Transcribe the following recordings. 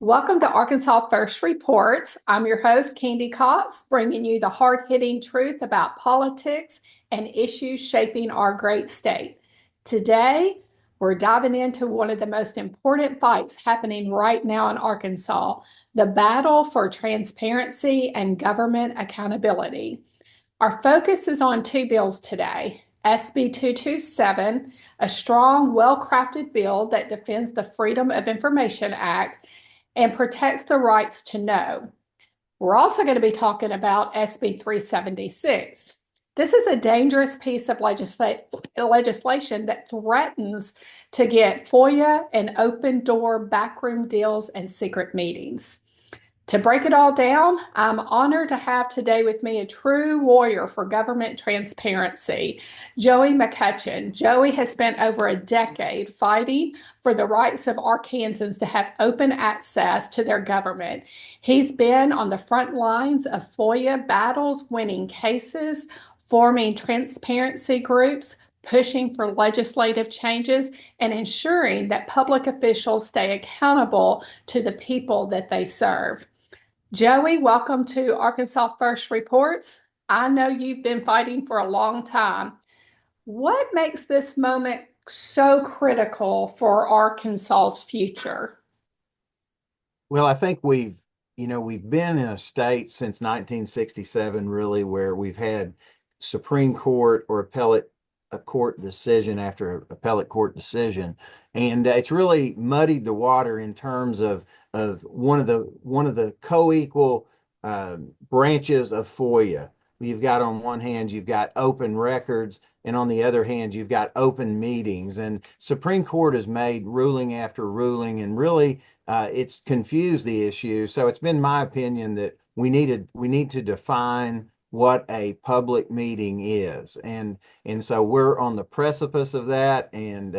Welcome to Arkansas First Reports. I'm your host, Kandi Cox, bringing you the hard-hitting truth about politics and issues shaping our great state. Today, we're diving into one of the most important fights happening right now in Arkansas, the battle for transparency and government accountability. Our focus is on two bills today. SB 227, a strong, well-crafted bill that defends the Freedom of Information Act and protects the rights to know. We're also going to be talking about SB 376. This is a dangerous piece of legislation that threatens to get FOIA and open door backroom deals and secret meetings. To break it all down, I'm honored to have today with me a true warrior for government transparency, Joey McCutchen. Joey has spent over a decade fighting for the rights of Arkansans to have open access to their government. He's been on the front lines of FOIA battles, winning cases, forming transparency groups, pushing for legislative changes, and ensuring that public officials stay accountable to the people that they serve. Joey, welcome to Arkansas First Reports. I know you've been fighting for a long time. What makes this moment so critical for Arkansas's future? Well, I think we've been in a state since 1967, really, where we've had Supreme Court or appellate court decision after appellate court decision, and it's really muddied the water in terms of one of the co-equal branches of FOIA. You've got on one hand, you've got open records, and on the other hand, you've got open meetings. And Supreme Court has made ruling after ruling, and really it's confused the issue. So it's been my opinion that we need to define what a public meeting is, and so we're on the precipice of that, and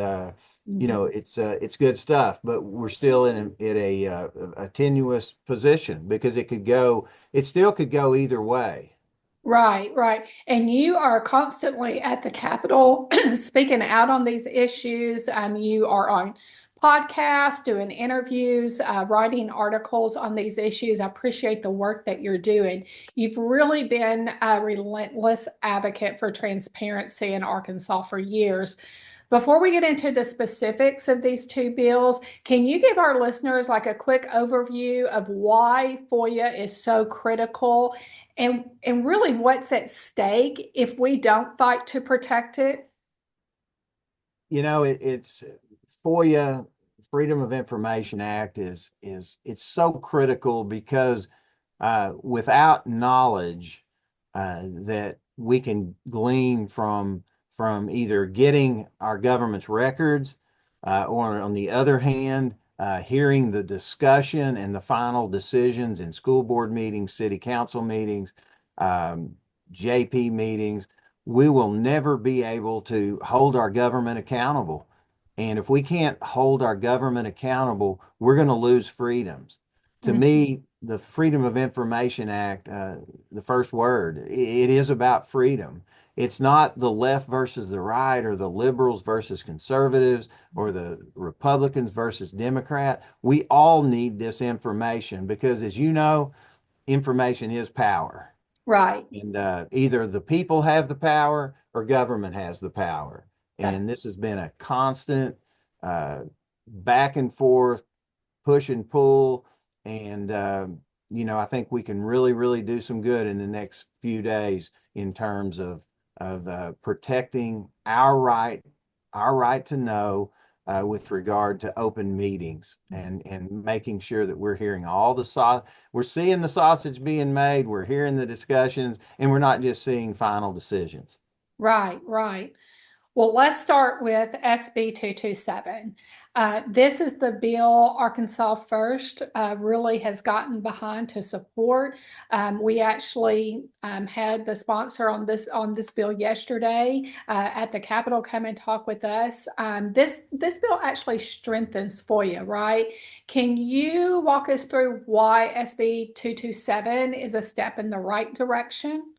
it's good stuff, but we're still in a tenuous position because it still could go either way. Right, right. And you are constantly at the Capitol speaking out on these issues. You are on podcasts, doing interviews, writing articles on these issues. I appreciate the work that you're doing. You've really been a relentless advocate for transparency in Arkansas for years. Before we get into the specifics of these two bills, can you give our listeners like a quick overview of why FOIA is so critical and really what's at stake if we don't fight to protect it? It's FOIA, Freedom of Information Act is it's so critical because without knowledge that we can glean from either getting our government's records or on the other hand, hearing the discussion and the final decisions in school board meetings, city council meetings, JP meetings, we will never be able to hold our government accountable. And if we can't hold our government accountable, we're going to lose freedoms. To me, the Freedom of Information Act, the first word, it is about freedom. It's not the left versus the right or the liberals versus conservatives or the Republicans versus Democrat. We all need this information because, as you know, information is power. Right. And either the people have the power or government has the power. That's And this has been a constant uh, back and forth, push and pull. And, I think we can really, really do some good in the next few days in terms of protecting our right to know with regard to open meetings and making sure that we're hearing we're seeing the sausage being made, we're hearing the discussions, and we're not just seeing final decisions. right, right. Well, let's start with SB 227. This is the bill Arkansas First really has gotten behind to support. We actually had the sponsor on this bill yesterday at the Capitol come and talk with us. This bill actually strengthens FOIA, right? Can you walk us through why SB 227 is a step in the right direction?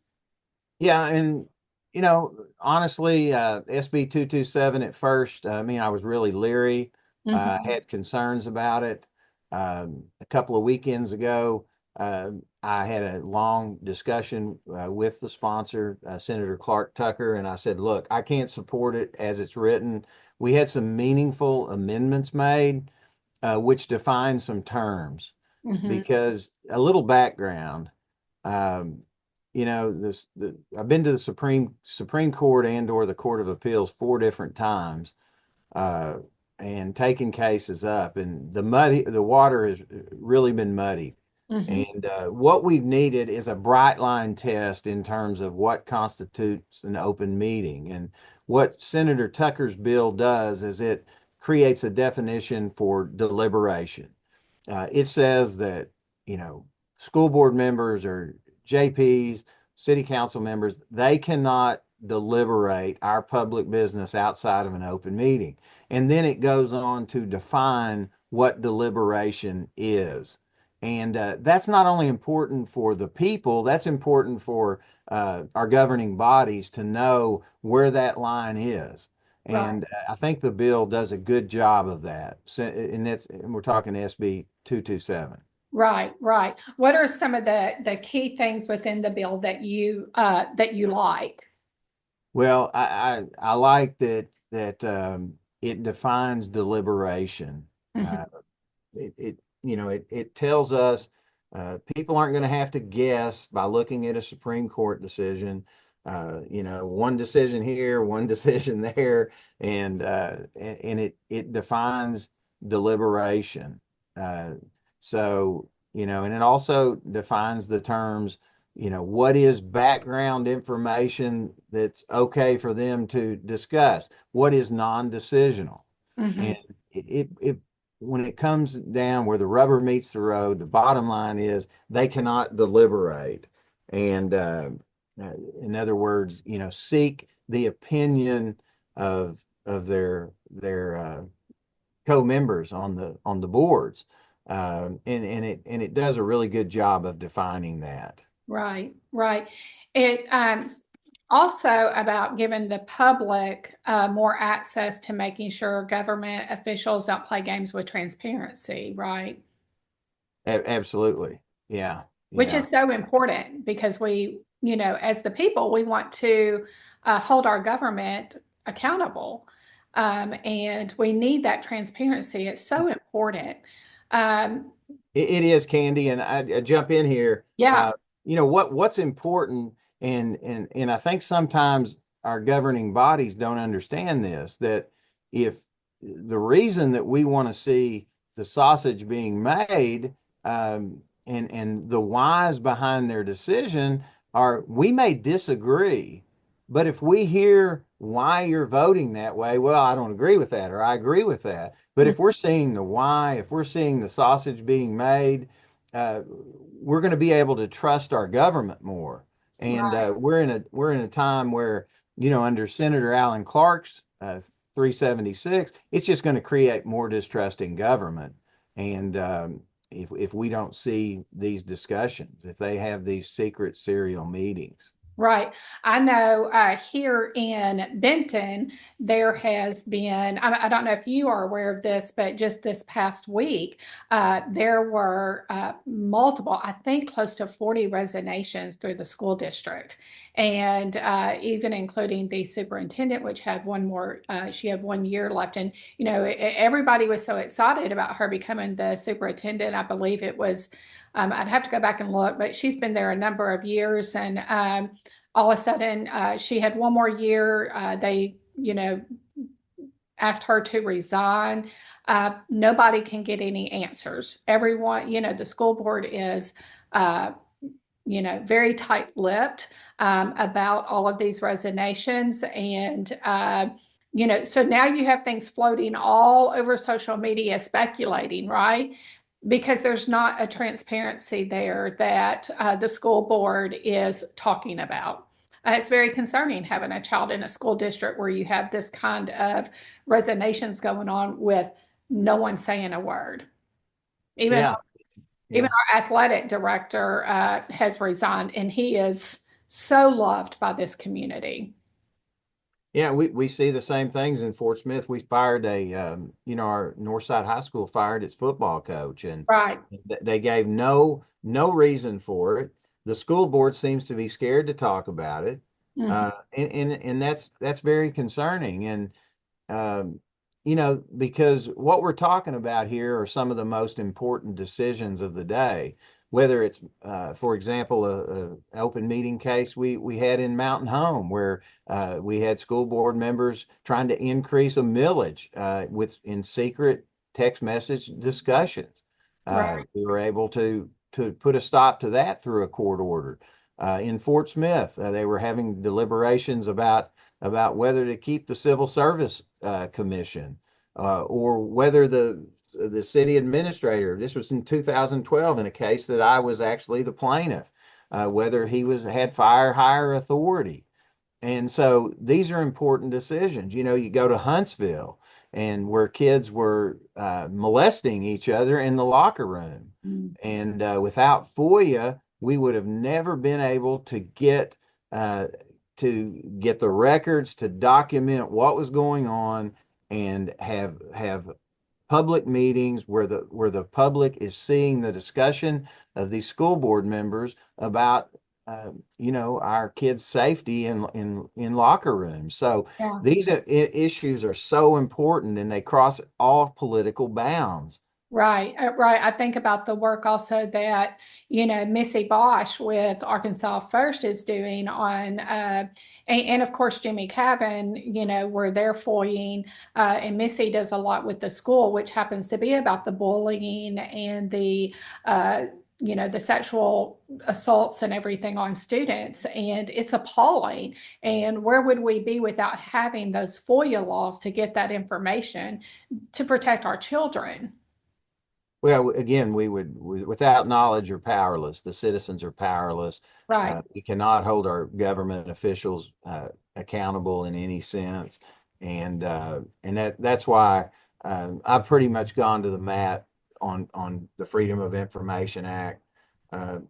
Yeah, and honestly, SB 227 at first, I was really leary, Mhm. had concerns about it. A couple of weekends ago, I had a long discussion with the sponsor, Senator Clark Tucker, and I said, look, I can't support it as it's written. We had some meaningful amendments made, which define some terms. Hmm. Because a little background, um, I've been to the Supreme Court and or the Court of Appeals 4 different times, uh, and taken cases up, and the water has really been muddy. Hmm. And what we've needed is a bright line test in terms of what constitutes an open meeting. And what Senator Tucker's bill does is it creates a definition for deliberation. It says that, you know, school board members or JPs, city council members, they cannot deliberate our public business outside of an open meeting. And then it goes on to define what deliberation is. And that's not only important for the people, that's important for our governing bodies to know where that line is. Right. And I think the bill does a good job of that. So, and we're talking SB 227. Right, right. What are some of the key things within the bill that you like? Well, I like that it defines deliberation. Uh, Hmm. it tells us people aren't going to have to guess by looking at a Supreme Court decision. One decision here, one decision there, and it defines deliberation. Uh, and it also defines the terms. What is background information that's okay for them to discuss? What is non-decisional? Hmm. And it when it comes down where the rubber meets the road, the bottom line is they cannot deliberate. And in other words, seek the opinion of their co-members on the boards. And it does a really good job of defining that. Right, right. It also about giving the public more access to making sure government officials don't play games with transparency, right? Absolutely. Yeah. Which Yeah. is so important because as the people, we want to hold our government accountable. And we need that transparency. It's so important. Um, It is, Candy, and I jump in here. yeah. What's important, and I think sometimes our governing bodies don't understand this, that if the reason that we want to see the sausage being made, and the whys behind their decision are, we may disagree, but if we hear why you're voting that way, well, I don't agree with that, or I agree with that. But if we're seeing the why, if we're seeing the sausage being made, uh, we're going to be able to trust our government more. And Right. we're in a time where, under Senator Alan Clark's 376, it's just going to create more distrust in government. And if we don't see these discussions, if they have these secret serial meetings. Right. I know here in Benton, there has been, I don't know if you are aware of this, but just this past week, there were multiple, I think close to 40 resignations through the school district. And even including the superintendent, which had she had 1 year left. And, everybody was so excited about her becoming the superintendent. I believe it was, I'd have to go back and look, but she's been there a number of years. And all of a sudden, she had 1 more year. They, asked her to resign. Nobody can get any answers. Everyone, the school board is, very tight-lipped about all of these resignations. And, so now you have things floating all over social media speculating, right? Because there's not a transparency there that the school board is talking about. It's very concerning having a child in a school district where you have this kind of resignations going on with no one saying a word. Even Yeah. even Yeah. our athletic director has resigned, and he is so loved by this community. Yeah, we see the same things in Fort Smith. We fired our Northside High School fired its football coach, and Right. they gave no reason for it. The school board seems to be scared to talk about it, Mhm. and that's very concerning. And um, because what we're talking about here are some of the most important decisions of the day. Whether it's, for example, a open meeting case we had in Mountain Home, where we had school board members trying to increase a millage in secret text message discussions. Right. We were able to put a stop to that through a court order. In Fort Smith, they were having deliberations about whether to keep the Civil Service Commission or whether the city administrator. This was in 2012 in a case that I was actually the plaintiff, whether he had fire hire authority. And so these are important decisions. You go to Huntsville and where kids were molesting each other in the locker room. Mm. And without FOIA, we would have never been able uh, to get the records to document what was going on and have public meetings where the public is seeing the discussion of these school board members about our kids' safety in locker rooms. So Yeah. these issues are so important and they cross all political bounds. Right, right. I think about the work also that, Missy Bosch with Arkansas First is doing on, and of course, Jimmy Cavan, where they're foying, and Missy does a lot with the school, which happens to be about the bullying and uh, the sexual assaults and everything on students. And it's appalling. And where would we be without having those FOIA laws to get that information to protect our children? Well, again, without knowledge, you're powerless. The citizens are powerless. Right. We cannot hold our government officials accountable in any sense, and that's why I've pretty much gone to the mat on the Freedom of Information Act.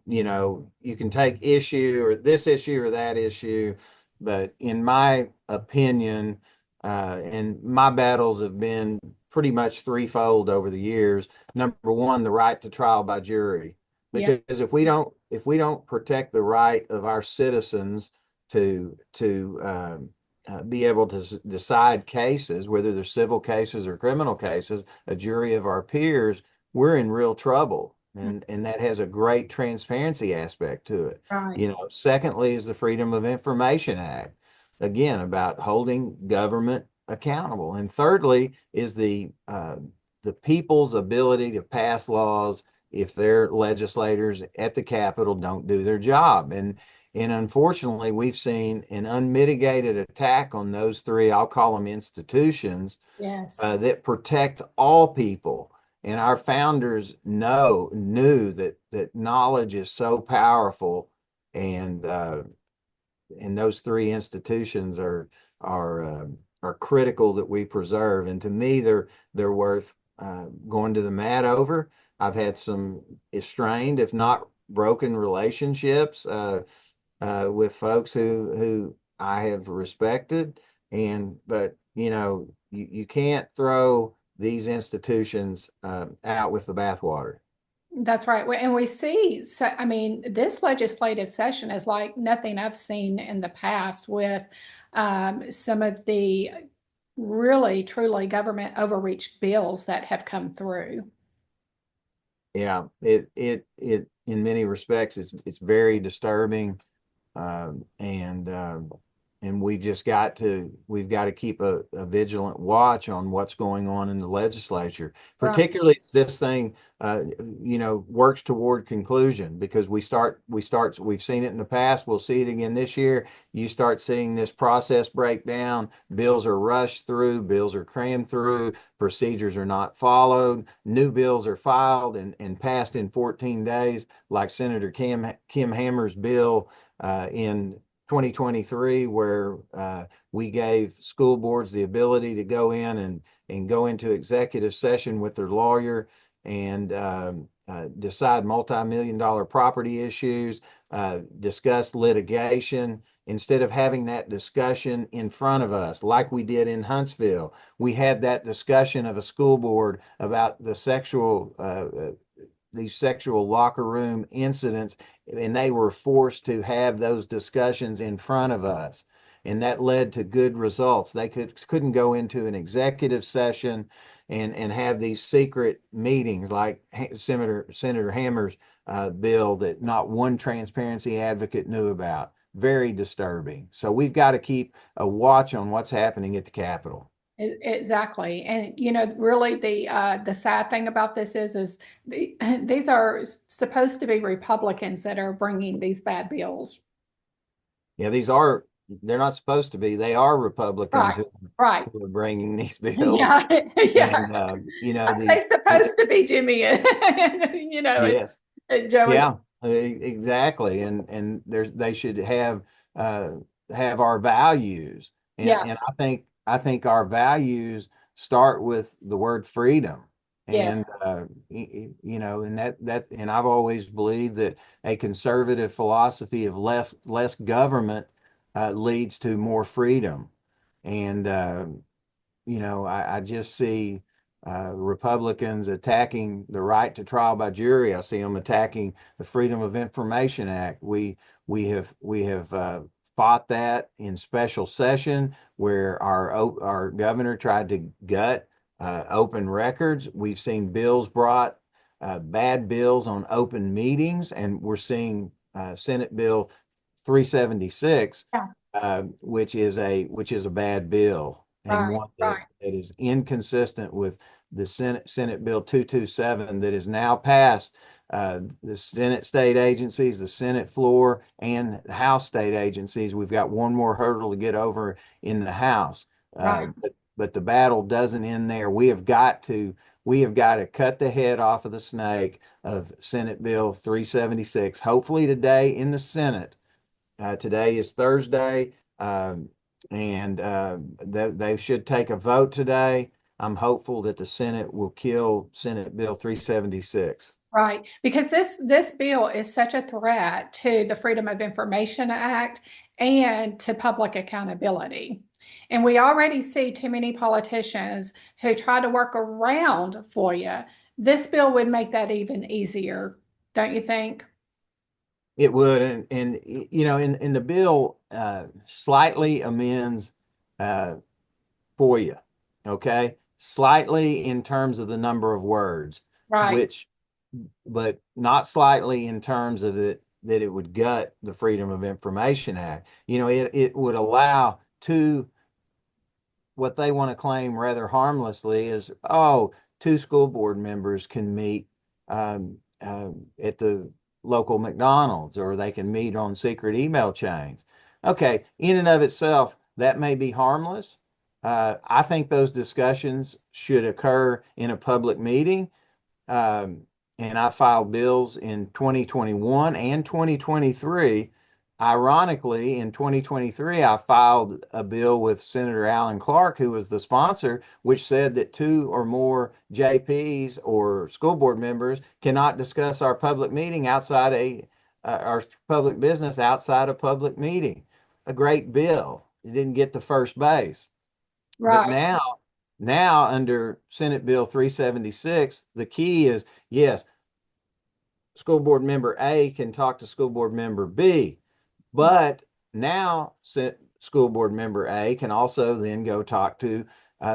You can take issue or this issue or that issue, but in my opinion, and my battles have been pretty much threefold over the years. Number one, the right to trial by jury. Yeah. Because if we don't protect the right of our citizens to be able to decide cases, whether they're civil cases or criminal cases, a jury of our peers, we're in real trouble. And that has a great transparency aspect to it. Right. Secondly is the Freedom of Information Act, again, about holding government accountable. And thirdly is the people's ability to pass laws if their legislators at the Capitol don't do their job. And unfortunately, we've seen an unmitigated attack on those three, I'll call them institutions, Yes. that protect all people. And our founders knew that knowledge is so powerful, and those three institutions are critical that we preserve. And to me, they're worth going to the mat over. I've had some strained, if not broken, relationships with folks who I have respected, but you can't throw these institutions out with the bathwater. That's right. And we see, so, I mean, this legislative session is like nothing I've seen in the past with some of the really, truly government overreach bills that have come through. Yeah, it in many respects it's very disturbing, and we've got to keep a vigilant watch on what's going on in the legislature, Right. particularly as this thing works toward conclusion, because we've seen it in the past, we'll see it again this year. You start seeing this process break down, bills are rushed through, bills are crammed through, procedures are not followed, new bills are filed and passed in 14 days, like Senator Kim Hammer's bill in 2023, where we gave school boards the ability to go in and go into executive session with their lawyer and decide multi-million-dollar property issues, discuss litigation, instead of having that discussion in front of us, like we did in Huntsville. We had that discussion of a school board about the these sexual locker room incidents, and they were forced to have those discussions in front of us. And that led to good results. They couldn't go into an executive session and have these secret meetings like Senator Hammer's bill that not one transparency advocate knew about. Very disturbing. So we've got to keep a watch on what's happening at the Capitol. Exactly. And really the sad thing about this is these are supposed to be Republicans that are bringing these bad bills. Yeah, they're not supposed to be. They are Republicans Right. Right. who are bringing these bills. Yeah. Yeah. And, They're supposed to be Jimmy and, yes, Joe and yeah, exactly. And they should uh, have our values. yeah. And I think our values start with the word freedom. Yes. And and and I've always believed that a conservative philosophy of less government leads to more freedom. And I just see Republicans attacking the right to trial by jury. I see them attacking the Freedom of Information Act. We have fought that in special session where our governor tried to gut open records. We've seen bills brought, bad bills on open meetings, and we're seeing Senate Bill 376, Yeah. which is a bad bill, and Right. one that, Right. that is inconsistent with the Senate Bill 227 that is now passed the Senate state agencies, the Senate floor, and the House state agencies. We've got one more hurdle to get over in the House. Right. But the battle doesn't end there. We have got to cut the head off of the snake of Senate Bill 376. Hopefully today in the Senate. Today is Thursday, and they should take a vote today. I'm hopeful that the Senate will kill Senate Bill 376. Right. Because this bill is such a threat to the Freedom of Information Act and to public accountability. And we already see too many politicians who try to work around FOIA. This bill would make that even easier, don't you think? It would, and in the bill, slightly amends uh, FOIA, okay, slightly in terms of the number of words, Right. which, but not slightly in terms of it that it would gut the Freedom of Information Act. It would allow what they want to claim rather harmlessly is, oh, two school board members can meet at the local McDonald's, or they can meet on secret email chains. Okay, in and of itself, that may be harmless. I think those discussions should occur in a public meeting. And I filed bills in 2021 and 2023. Ironically, in 2023, I filed a bill with Senator Alan Clark, who was the sponsor, which said that two or more JPs or school board members cannot discuss our public meeting our public business outside a public meeting. A great bill. It didn't get to first base. But Right. now under Senate Bill 376, the key is, yes, school board member A can talk to school board member B, but now school board member A can also then go talk to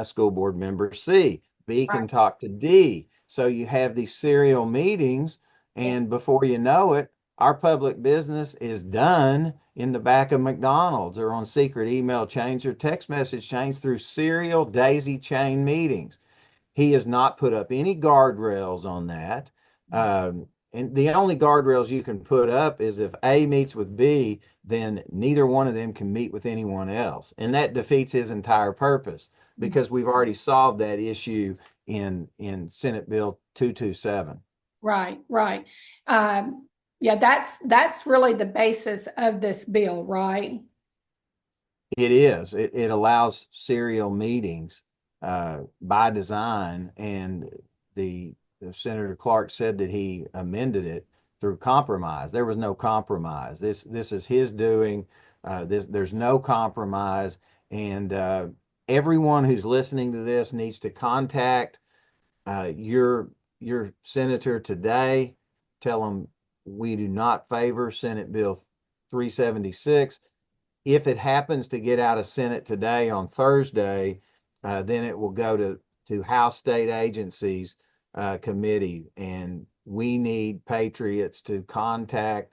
school board member C. B Right. can talk to D. So you have these serial meetings, Yeah. and before you know it, our public business is done in the back of McDonald's or on secret email chains or text message chains through serial daisy chain meetings. He has not put up any guardrails on that. And the only guardrails you can put up is if A meets with B, then neither one of them can meet with anyone else. And that defeats his entire purpose because we've already solved that issue in Senate Bill 227. Right. Right. Yeah, that's really the basis of this bill, right? It is. It allows serial meetings by design, and the Senator Clark said that he amended it through compromise. There was no compromise. This is his doing. There's no compromise, and everyone who's listening to this needs to contact your senator today. Tell them we do not favor Senate Bill 376. If it happens to get out of Senate today on Thursday, then it will go to House State Agencies Committee, and we need patriots to contact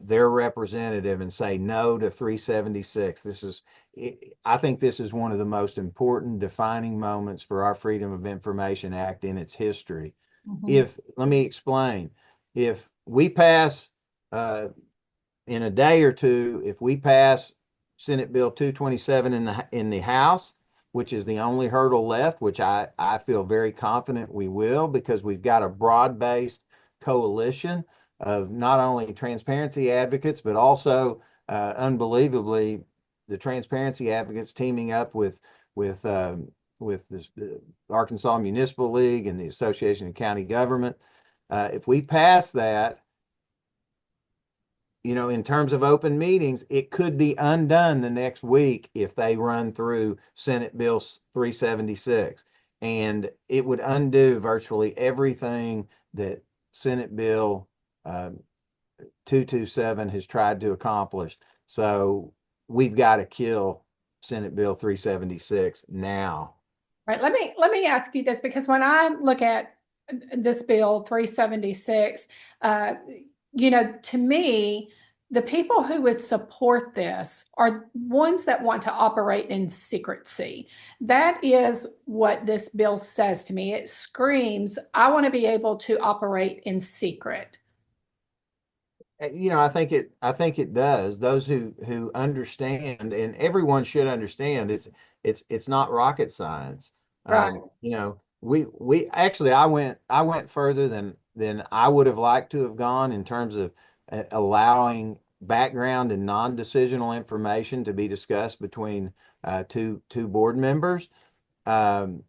their representative and say no to 376. I think this is one of the most important defining moments for our Freedom of Information Act in its history. Mhm. Let me explain. If we pass in a day or two, if we pass Senate Bill 227 in the House, which is the only hurdle left, which I feel very confident we will, because we've got a broad-based coalition of not only transparency advocates, but also unbelievably the transparency advocates teaming up with the Arkansas Municipal League and the Association of County Government. If we pass that, in terms of open meetings, it could be undone the next week if they run through Senate Bill 376. And it would undo virtually everything that Senate Bill 227 has tried to accomplish. So we've got to kill Senate Bill 376 now. Right. Let me ask you this, because when I look at this bill 376, to me, the people who would support this are ones that want to operate in secrecy. That is what this bill says to me. It screams, I want to be able to operate in secret. I think it does. Those who understand, and everyone should understand, it's not rocket science. Right. We actually I went further than I would have liked to have gone in terms of allowing background and non-decisional information to be discussed between two board members. Um,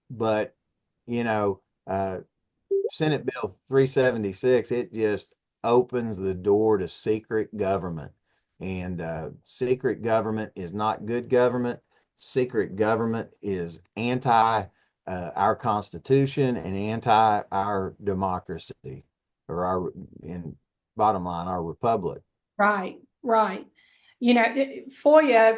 but you know, Senate Bill 376, it just opens the door to secret government. And secret government is not good government. Secret government is anti our Constitution and anti our democracy, or in bottom line, our republic. Right, right. FOIA,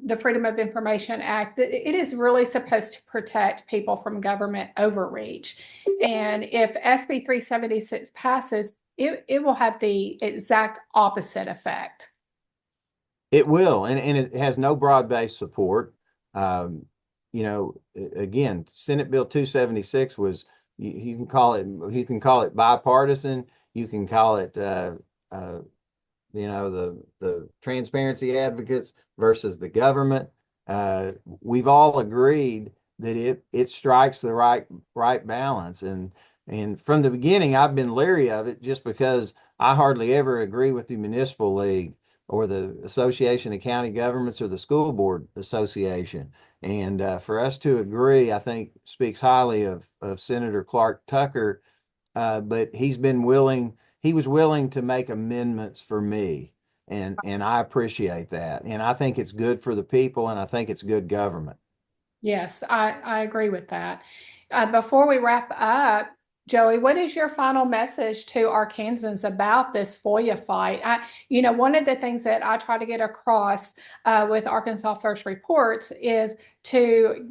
the Freedom of Information Act, it is really supposed to protect people from government overreach. And if SB 376 passes, it will have the exact opposite effect. It will, and it has no broad-based support. Again, Senate Bill 276 was you can call it bipartisan. You can call it uh, the transparency advocates versus the government. We've all agreed that it strikes the right balance, and from the beginning I've been leery of it, just because I hardly ever agree with the municipal league or the Association of County Governments or the School Board Association. And for us to agree, I think speaks highly of Senator Clark Tucker. But he was willing to make amendments for me. And I appreciate that. And I think it's good for the people, and I think it's good government. Yes, I agree with that. Before we wrap up, Joey, what is your final message to Arkansans about this FOIA fight? One of the things that I try to get across with Arkansas First Reports is to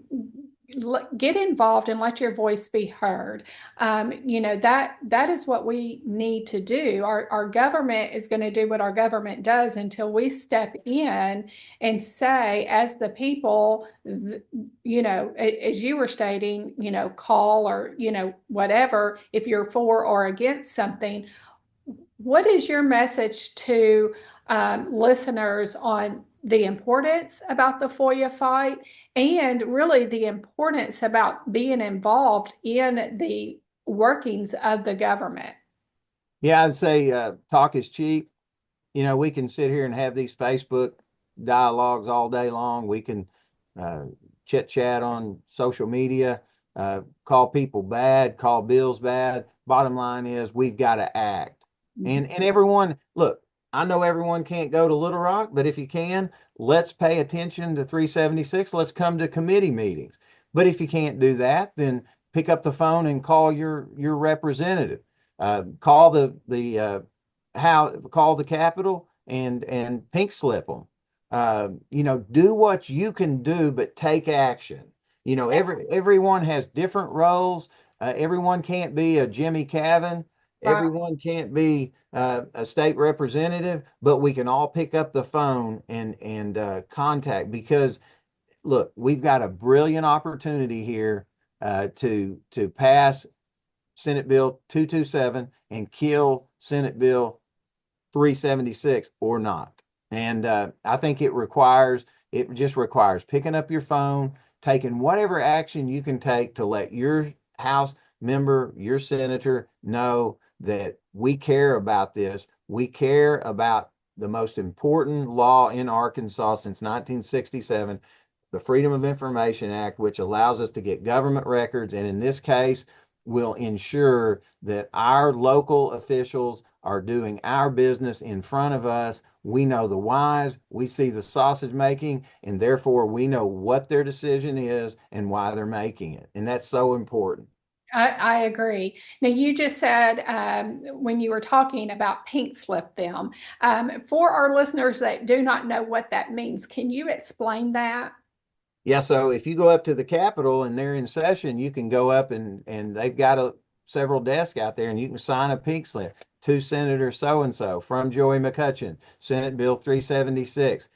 get involved and let your voice be heard. That is what we need to do. Our government is going to do what our government does until we step in and say, as the people, as you were stating, call or whatever, if you're for or against something. What is your message to listeners on the importance about the FOIA fight, and really the importance about being involved in the workings of the government? Yeah, I'd say talk is cheap. We can sit here and have these Facebook dialogues all day long. We can chit chat on social media, call people bad, call bills bad. Bottom line is we've got to act. And everyone, look, I know everyone can't go to Little Rock, but if you can, let's pay attention to 376. Let's come to committee meetings. But if you can't do that, then pick up the phone and call your representative. Call call the Capitol and pink slip them. Do what you can do, but take action. Everyone has different roles. Everyone can't be a Jimmy Cavan. Right. Everyone can't be a state representative, but we can all pick up the phone and contact, because look, we've got a brilliant opportunity here to pass Senate Bill 227 and kill Senate Bill 376 or not. And I think it just requires picking up your phone, taking whatever action you can take to let your House member, your senator know that we care about this. We care about the most important law in Arkansas since 1967, the Freedom of Information Act, which allows us to get government records. And in this case, will ensure that our local officials are doing our business in front of us. We know the whys, we see the sausage making, and therefore we know what their decision is and why they're making it. And that's so important. I agree. Now, you just said when you were talking about pink slip them, for our listeners that do not know what that means, can you explain that? Yeah, so if you go up to the Capitol and they're in session, you can go up and they've got several desks out there, and you can sign a pink slip to Senator so and so from Joey McCutchen, Senate Bill 376.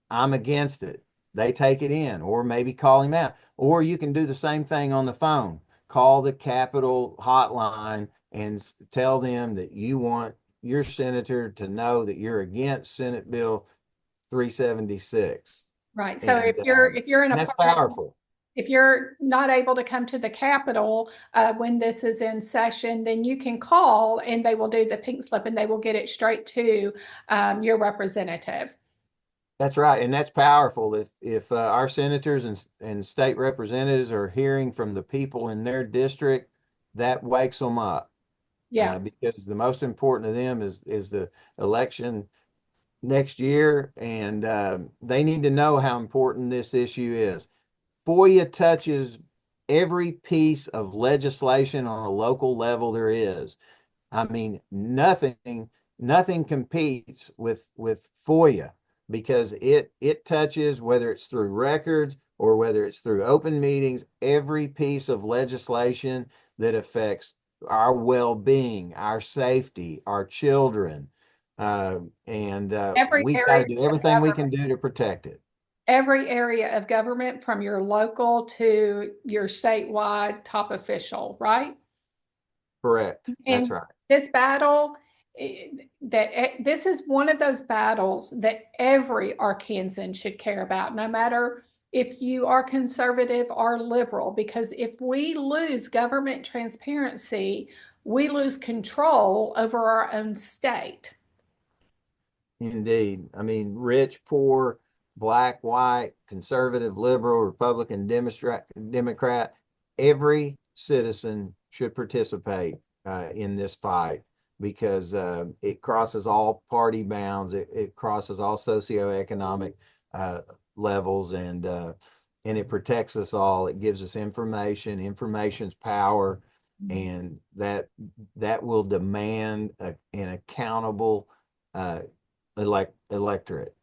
I'm against it. They take it in, or maybe call him out. Or you can do the same thing on the phone. Call the Capitol hotline and tell them that you want your senator to know that you're against Senate Bill 376. Right. So And if you're in a that's part of, powerful. if you're not able to come to the Capitol when this is in session, then you can call and they will do the pink slip and they will get it straight to your representative. That's right, and that's powerful. If our senators and state representatives are hearing from the people in their district, that wakes them up, Yeah. because the most important to them is the election next year, and they need to know how important this issue is. FOIA touches every piece of legislation on a local level there is. I mean, nothing competes with FOIA, because it touches, whether it's through records or whether it's through open meetings, every piece of legislation that affects our well-being, our safety, our children, and Every we've got area to do of everything we government, can do to protect it. every area of government from your local to your statewide top official, right? Correct. That's And right. this battle, this is one of those battles that every Arkansan should care about, no matter if you are conservative or liberal, because if we lose government transparency, we lose control over our own state. Indeed. I mean, rich, poor, black, white, conservative, liberal, Republican, Democrat, every citizen should participate in this fight, because it crosses all party bounds. It crosses all socioeconomic uh, levels, and it protects us all. It gives us information. Information's power, and that will demand an accountable uh, electorate,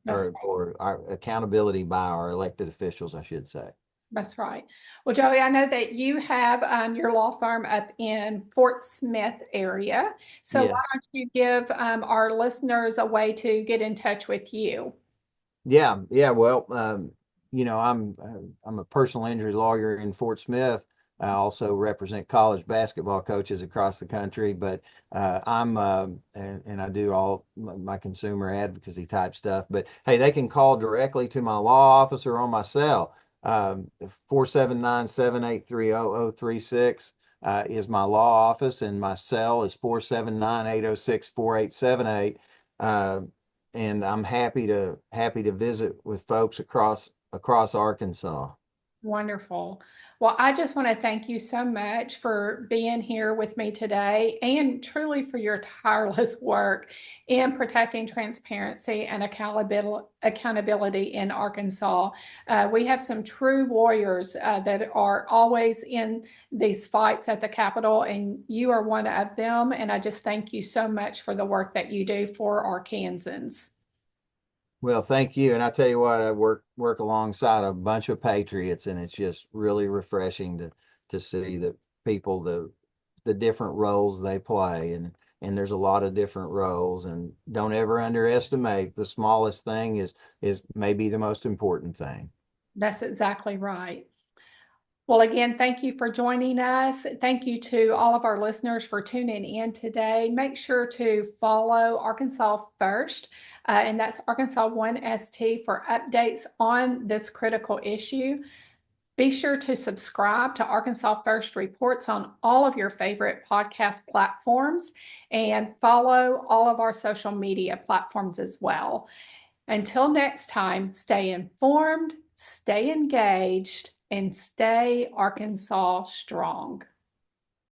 That's or our accountability by our elected officials, I should say. That's right. Well, Joey, I know that you have your law firm up in Fort Smith area. So why Yes. don't you give our listeners a way to get in touch with you? Yeah. Yeah. Well, I'm a personal injury lawyer in Fort Smith. I also represent college basketball coaches across the country, but and I do all my consumer advocacy type stuff. But hey, they can call directly to my law office or on my cell. 479-783-0036 is my law office, and my cell is 479-806-4878. And I'm happy to visit with folks across Arkansas. Wonderful. Well, I just want to thank you so much for being here with me today and truly for your tireless work in protecting transparency and accountability in Arkansas. We have some true warriors that are always in these fights at the Capitol, and you are one of them. And I just thank you so much for the work that you do for Arkansans. Well, thank you. And I tell you what, I work alongside a bunch of patriots, and it's just really refreshing to see the people, the different roles they play. And there's a lot of different roles. And don't ever underestimate the smallest thing is maybe the most important thing. That's exactly right. Well, again, thank you for joining us. Thank you to all of our listeners for tuning in today. Make sure to follow Arkansas First, and that's Arkansas 1ST for updates on this critical issue. Be sure to subscribe to Arkansas First Reports on all of your favorite podcast platforms and follow all of our social media platforms as well. Until next time, stay informed, stay engaged, and stay Arkansas strong.